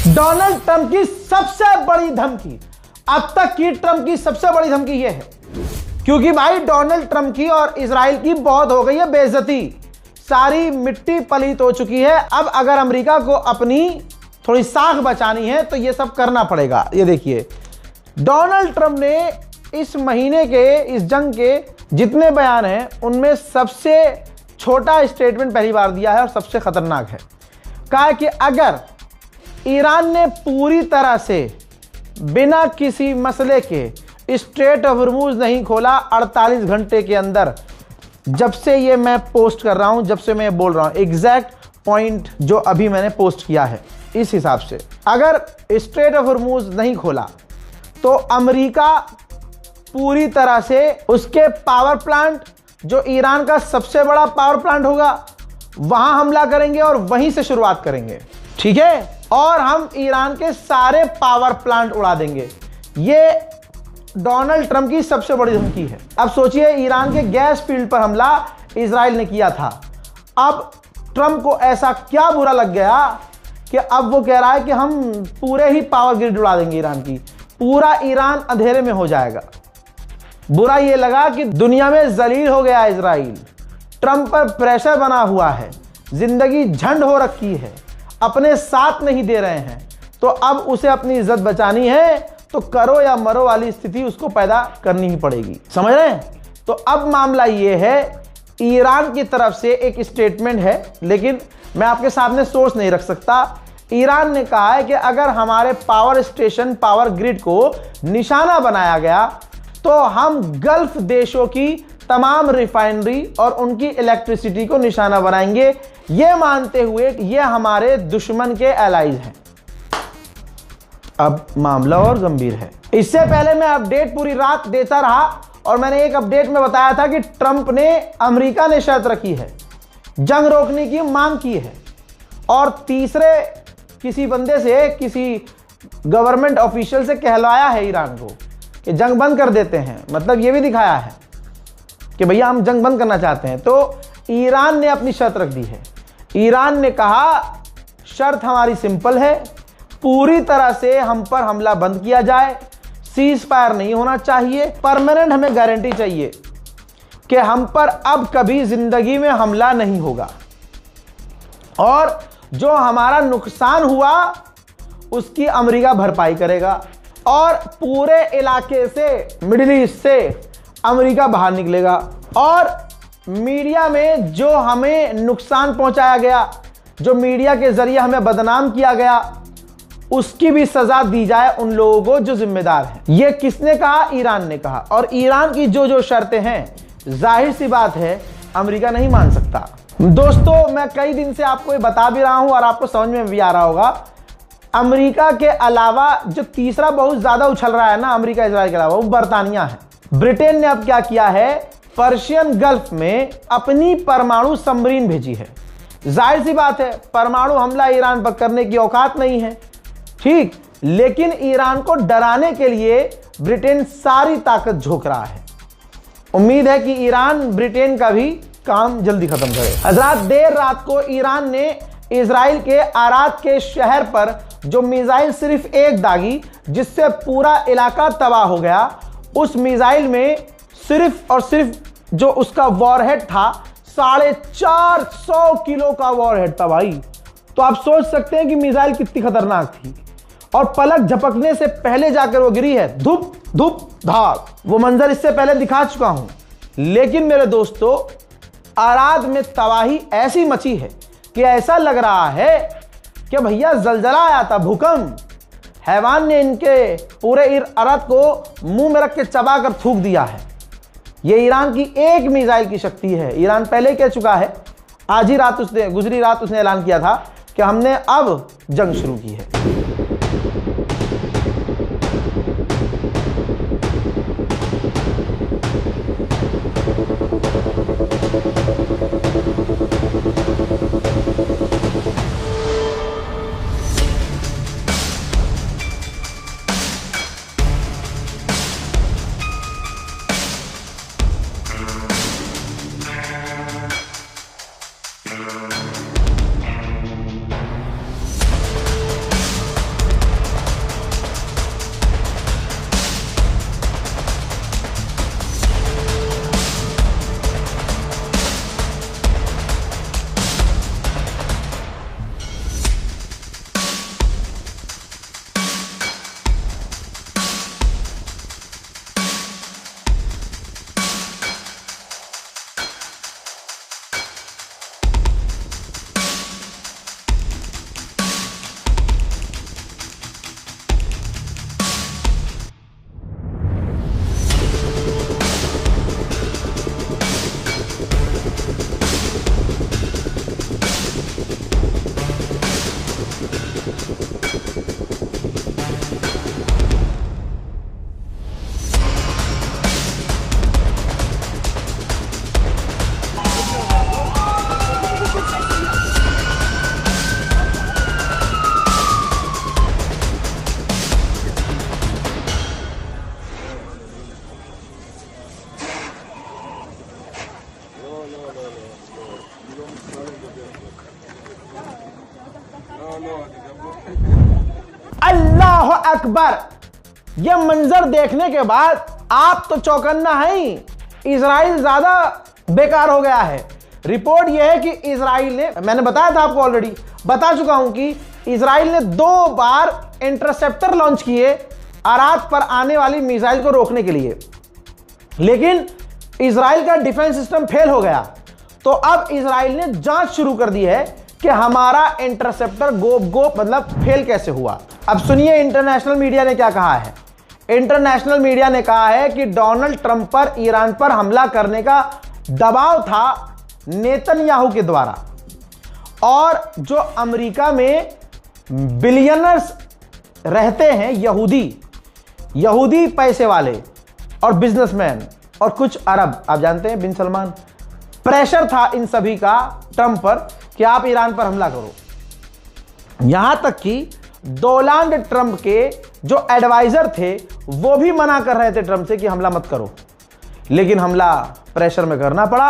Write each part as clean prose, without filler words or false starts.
Donald Trump की सबसे बड़ी धमकी, अब तक की ट्रंप की सबसे बड़ी धमकी यह है, क्योंकि भाई डोनाल्ड ट्रंप की और इजराइल की बहुत हो गई है बेइज्जती, सारी मिट्टी पलीत हो चुकी है। अब अगर अमेरिका को अपनी थोड़ी साख बचानी है तो यह सब करना पड़ेगा। ये देखिए, डोनाल्ड ट्रंप ने इस महीने के, इस जंग के जितने बयान हैं उनमें सबसे छोटा स्टेटमेंट पहली बार दिया है और सबसे खतरनाक है। कहा कि अगर ईरान ने पूरी तरह से बिना किसी मसले के स्ट्रेट ऑफ हॉर्मुज़ नहीं खोला 48 घंटे के अंदर, जब से ये मैं पोस्ट कर रहा हूं, जब से मैं बोल रहा हूं, एग्जैक्ट पॉइंट जो अभी मैंने पोस्ट किया है, इस हिसाब से अगर स्ट्रेट ऑफ हॉर्मुज़ नहीं खोला तो अमेरिका पूरी तरह से उसके पावर प्लांट, जो ईरान का सबसे बड़ा पावर प्लांट होगा, वहां हमला करेंगे और वहीं से शुरुआत करेंगे, ठीक है। और हम ईरान के सारे पावर प्लांट उड़ा देंगे। ये डोनाल्ड ट्रंप की सबसे बड़ी धमकी है। अब सोचिए, ईरान के गैस फील्ड पर हमला इजराइल ने किया था। अब ट्रंप को ऐसा क्या बुरा लग गया कि अब वो कह रहा है कि हम पूरे ही पावर ग्रिड उड़ा देंगे ईरान की, पूरा ईरान अंधेरे में हो जाएगा। बुरा ये लगा कि दुनिया में जलील हो गया इजराइल, ट्रंप पर प्रेशर बना हुआ है, जिंदगी झंड हो रखी है, अपने साथ नहीं दे रहे हैं, तो अब उसे अपनी इज्जत बचानी है तो करो या मरो वाली स्थिति उसको पैदा करनी ही पड़ेगी। समझ रहे हैं? तो अब मामला ये है, ईरान की तरफ से एक स्टेटमेंट है, लेकिन मैं आपके सामने सोर्स नहीं रख सकता। ईरान ने कहा है कि अगर हमारे पावर स्टेशन, पावर ग्रिड को निशाना बनाया गया तो हम गल्फ देशों की तमाम रिफाइनरी और उनकी इलेक्ट्रिसिटी को निशाना बनाएंगे, यह मानते हुए कि यह हमारे दुश्मन के एलाइज हैं। अब मामला और गंभीर है। इससे पहले मैं अपडेट पूरी रात देता रहा और मैंने एक अपडेट में बताया था कि ट्रंप ने, अमेरिका ने शर्त रखी है, जंग रोकने की मांग की है और तीसरे किसी बंदे से, किसी गवर्नमेंट ऑफिशियल से कहलवाया है ईरान को कि जंग बंद कर देते हैं। मतलब यह भी दिखाया है कि भैया हम जंग बंद करना चाहते हैं। तो ईरान ने अपनी शर्त रख दी है। ईरान ने कहा शर्त हमारी सिंपल है, पूरी तरह से हम पर हमला बंद किया जाए, सीज फायर नहीं होना चाहिए, परमानेंट हमें गारंटी चाहिए कि हम पर अब कभी जिंदगी में हमला नहीं होगा और जो हमारा नुकसान हुआ उसकी अमेरिका भरपाई करेगा और पूरे इलाके से, मिडिल ईस्ट से अमेरिका बाहर निकलेगा और मीडिया में जो हमें नुकसान पहुंचाया गया, जो मीडिया के जरिए हमें बदनाम किया गया, उसकी भी सजा दी जाए उन लोगों को जो जिम्मेदार हैं। यह किसने कहा? ईरान ने कहा। और ईरान की जो जो शर्तें हैं, जाहिर सी बात है अमेरिका नहीं मान सकता। दोस्तों, मैं कई दिन से आपको ये बता भी रहा हूं और आपको समझ में भी आ रहा होगा, अमेरिका के अलावा जो तीसरा बहुत ज्यादा उछल रहा है ना अमेरिका इजराइल के अलावा, वो बर्तानिया है। ब्रिटेन ने अब क्या किया है, पर्शियन गल्फ में अपनी परमाणु सबमरीन भेजी है। जाहिर सी बात है परमाणु हमला ईरान पर करने की औकात नहीं है, ठीक, लेकिन ईरान को डराने के लिए ब्रिटेन सारी ताकत झोंक रहा है। उम्मीद है कि ईरान ब्रिटेन का भी काम जल्दी खत्म करे। हजरात, देर रात को ईरान ने इजराइल के आराद के शहर पर जो मिसाइल सिर्फ एक दागी, जिससे पूरा इलाका तबाह हो गया, उस मिसाइल में सिर्फ और सिर्फ जो उसका वॉरहेड था 450 किलो का वॉरहेड था भाई। तो आप सोच सकते हैं कि मिसाइल कितनी खतरनाक थी और पलक झपकने से पहले जाकर वो गिरी है, धुप धुप धाक। वो मंजर इससे पहले दिखा चुका हूं, लेकिन मेरे दोस्तों, आराद में तबाही ऐसी मची है कि ऐसा लग रहा है कि भैया जलजला आया था, भूकंप। हैवान ने इनके पूरे अरद को मुंह में रख के चबा कर थूक दिया है। यह ईरान की एक मिसाइल की शक्ति है। ईरान पहले कह चुका है, आज ही रात उसने, गुजरी रात उसने ऐलान किया था कि हमने अब जंग शुरू की है। अकबर। यह मंजर देखने के बाद आप तो चौकन्ना है ही, इजराइल ज्यादा बेकार हो गया है। रिपोर्ट यह है कि इजराइल ने, मैंने बताया था आपको, ऑलरेडी बता चुका हूं कि इजराइल ने 2 बार इंटरसेप्टर लॉन्च किए अराद पर आने वाली मिसाइल को रोकने के लिए, लेकिन इजराइल का डिफेंस सिस्टम फेल हो गया। तो अब इजराइल ने जांच शुरू कर दी है कि हमारा इंटरसेप्टर गोप मतलब फेल कैसे हुआ। अब सुनिए इंटरनेशनल मीडिया ने क्या कहा है। इंटरनेशनल मीडिया ने कहा है कि डोनाल्ड ट्रंप पर ईरान पर हमला करने का दबाव था नेतन्याहू के द्वारा, और जो अमेरिका में बिलियनर्स रहते हैं, यहूदी पैसे वाले और बिजनेसमैन और कुछ अरब, आप जानते हैं बिन सलमान, प्रेशर था इन सभी का ट्रंप पर कि आप ईरान पर हमला करो। यहां तक कि डोनाल्ड ट्रंप के जो एडवाइजर थे वो भी मना कर रहे थे ट्रंप से कि हमला मत करो, लेकिन हमला प्रेशर में करना पड़ा।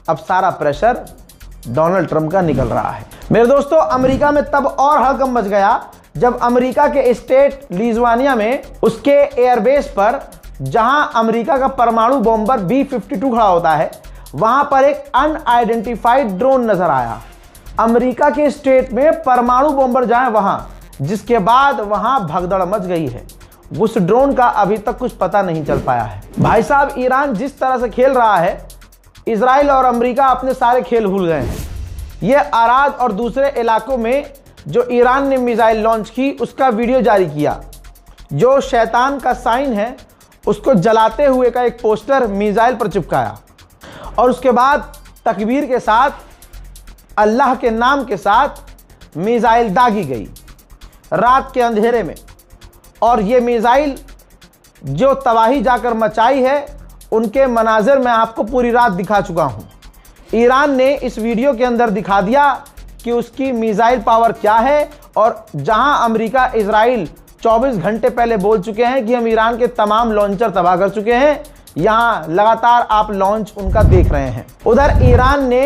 अब सारा प्रेशर डोनाल्ड ट्रंप का निकल रहा है। मेरे दोस्तों, अमेरिका में तब और हड़कंप मच गया जब अमेरिका के स्टेट लिजुआनिया में उसके एयरबेस पर, जहां अमेरिका का परमाणु बॉम्बर B-52 खड़ा होता है, वहां पर एक अनआइडेंटिफाइड ड्रोन नजर आया। अमेरिका के स्टेट में परमाणु बॉम्बर जाए वहां, जिसके बाद वहां भगदड़ मच गई है। उस ड्रोन का अभी तक कुछ पता नहीं चल पाया है। भाई साहब, ईरान जिस तरह से खेल रहा है, इजराइल और अमेरिका अपने सारे खेल भूल गए हैं। ये अराद और दूसरे इलाकों में जो ईरान ने मिसाइल लॉन्च की, उसका वीडियो जारी किया। जो शैतान का साइन है उसको जलाते हुए का एक पोस्टर मिसाइल पर चिपकाया, और उसके बाद तकबीर के साथ, अल्लाह के नाम के साथ मिसाइल दागी गई रात के अंधेरे में। और ये मिसाइल जो तबाही जाकर मचाई है, उनके मनाजिर मैं आपको पूरी रात दिखा चुका हूं। ईरान ने इस वीडियो के अंदर दिखा दिया कि उसकी मिसाइल पावर क्या है, और जहां अमेरिका इजराइल 24 घंटे पहले बोल चुके हैं कि हम ईरान के तमाम लॉन्चर तबाह कर चुके हैं, यहां लगातार आप लॉन्च उनका देख रहे हैं। उधर ईरान ने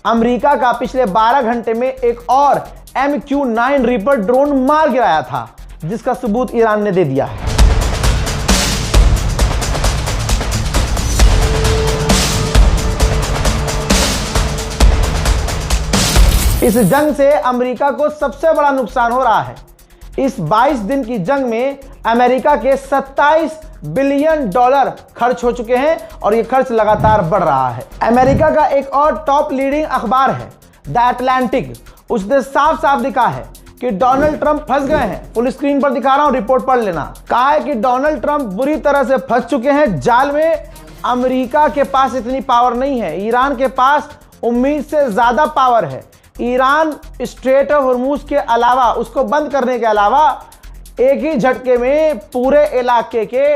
अमेरिका का पिछले 12 घंटे में एक और MQ-9 रीपर ड्रोन मार गिराया था, जिसका सबूत ईरान ने दे दिया है। इस जंग से अमेरिका को सबसे बड़ा नुकसान हो रहा है। इस 22 दिन की जंग में अमेरिका के 27 बिलियन डॉलर खर्च हो चुके हैं, और यह खर्च लगातार बढ़ रहा है। अमेरिका का एक और टॉप लीडिंग अखबार है द अटलांटिक, उसने साफ साफ दिखा है कि डोनाल्ड ट्रंप फंस गए हैं। फुल स्क्रीन पर दिखा रहा हूं, रिपोर्ट पढ़ लेना। कहा है कि डोनाल्ड ट्रंप बुरी तरह से फंस चुके हैं जाल में। अमेरिका के पास इतनी पावर नहीं है, ईरान के पास उम्मीद से ज्यादा पावर है। ईरान स्ट्रेट ऑफ हॉर्मूज के अलावा, उसको बंद करने के अलावा, एक ही झटके में पूरे इलाके के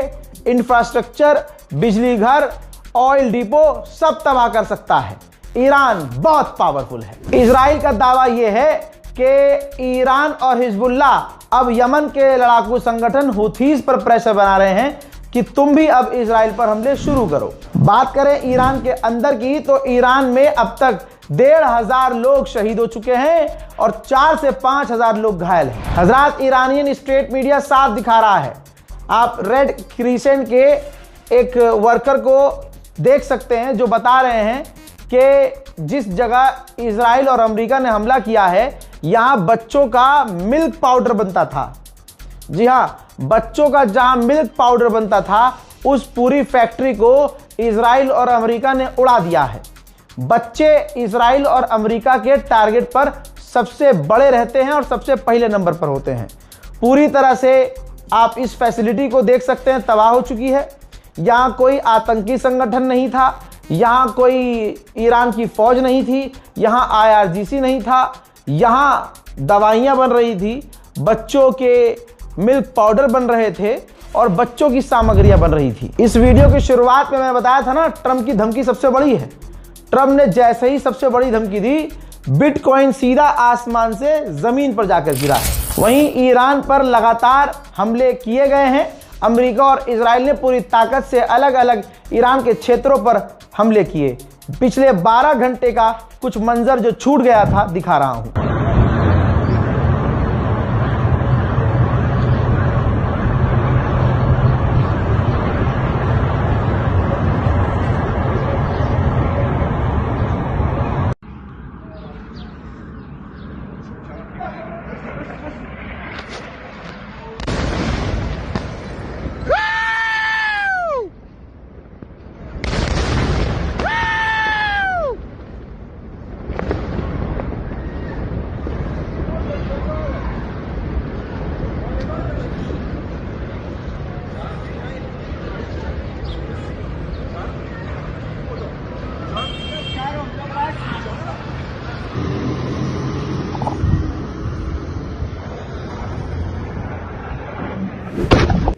इंफ्रास्ट्रक्चर, बिजली घर, ऑयल डिपो सब तबाह कर सकता है। ईरान बहुत पावरफुल है। इजराइल का दावा यह है कि ईरान और हिजबुल्लाह अब यमन के लड़ाकू संगठन हुथीज पर प्रेशर बना रहे हैं कि तुम भी अब इजराइल पर हमले शुरू करो। बात करें ईरान के अंदर की, तो ईरान में अब तक 1,500 लोग शहीद हो चुके हैं और 4 से 5,000 लोग घायल हैं। हजरात, ईरानियन स्टेट मीडिया साफ दिखा रहा है। आप रेड क्रिसेंट के एक वर्कर को देख सकते हैं जो बता रहे हैं कि जिस जगह इजराइल और अमेरिका ने हमला किया है, यहां बच्चों का मिल्क पाउडर बनता था। जी हां, बच्चों का जहां मिल्क पाउडर बनता था, उस पूरी फैक्ट्री को इजराइल और अमेरिका ने उड़ा दिया है। बच्चे इजराइल और अमेरिका के टारगेट पर सबसे बड़े रहते हैं और सबसे पहले नंबर पर होते हैं। पूरी तरह से आप इस फैसिलिटी को देख सकते हैं, तबाह हो चुकी है। यहाँ कोई आतंकी संगठन नहीं था, यहाँ कोई ईरान की फौज नहीं थी, यहाँ IRGC नहीं था, यहाँ दवाइयाँ बन रही थी, बच्चों के मिल्क पाउडर बन रहे थे और बच्चों की सामग्रियां बन रही थी। इस वीडियो की शुरुआत में मैं बताया था ना, ट्रंप की धमकी सबसे बड़ी है। ट्रंप ने जैसे ही सबसे बड़ी धमकी दी, बिटकॉइन सीधा आसमान से जमीन पर जाकर गिरा है। वहीं ईरान पर लगातार हमले किए गए हैं। अमेरिका और इजराइल ने पूरी ताकत से अलग अलग ईरान के क्षेत्रों पर हमले किए। पिछले 12 घंटे का कुछ मंजर जो छूट गया था दिखा रहा हूं।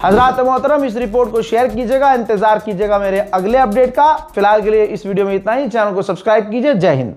हजरात मोहतरम, इस रिपोर्ट को शेयर कीजिएगा, इंतजार कीजिएगा मेरे अगले अपडेट का। फिलहाल के लिए इस वीडियो में इतना ही। चैनल को सब्सक्राइब कीजिए। जय हिंद।